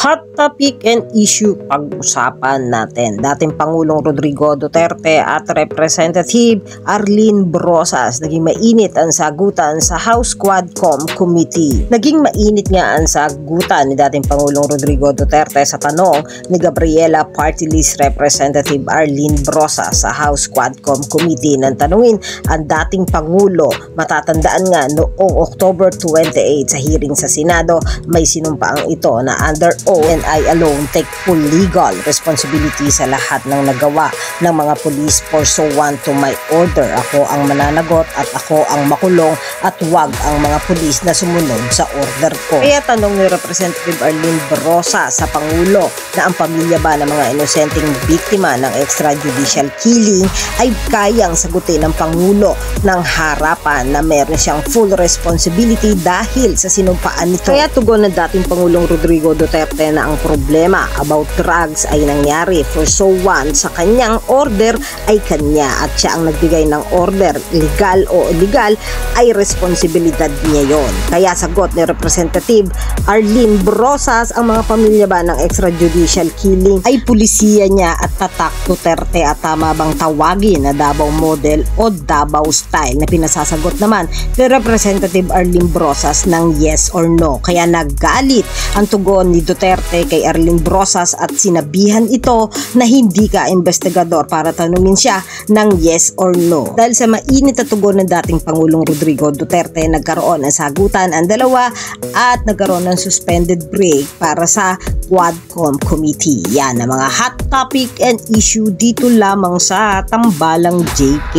Hot topic and issue pag-usapan natin. Dating Pangulong Rodrigo Duterte at Representative Arlene Brosas naging mainit ang sagutan sa House Quadcom Committee. Naging mainit nga ang sagutan ni dating Pangulong Rodrigo Duterte sa tanong ni Gabriela Party List Representative Arlene Brosas sa House Quadcom Committee nang tanungin ang dating Pangulo. Matatandaan nga noong October 28 sa hearing sa Senado, may sinumpaang ito na under oath and I alone take full legal responsibility sa lahat ng nagawa ng mga police pursuant to my order. Ako ang mananagot at ako ang makulong at wag ang mga police na sumunod sa order ko. Kaya tanong ni Representative Arlene Brosas sa Pangulo na ang pamilya ba ng mga inosenteng biktima ng extrajudicial killing ay kayang sagutin ng Pangulo ng harapan na meron siyang full responsibility dahil sa sinumpaan nito. Kaya tugon ng dating Pangulong Rodrigo Duterte na ang problema about drugs ay nangyari for so one sa kanyang order ay kanya at siya ang nagbigay ng order, legal o illegal ay responsibilidad niya yon. Kaya sagot ni Representative Arlene Brosas, ang mga pamilya ba ng extrajudicial killing ay pulisiya niya at tatak Duterte at tama bang tawagin na Davao model o Davao style, na pinasasagot naman ni Representative Arlene Brosas ng yes or no. Kaya naggalit ang tugon ni Duterte kay Arlene Brosas at sinabihan ito na hindi ka investigador para tanungin siya ng yes or no. Dahil sa mainit na tugon ng dating Pangulong Rodrigo Duterte, nagkaroon ng sagutan ang dalawa at nagkaroon ng suspended break para sa Quadcom Committee. Yan ang mga hot topic and issue dito lamang sa Tambalang JK.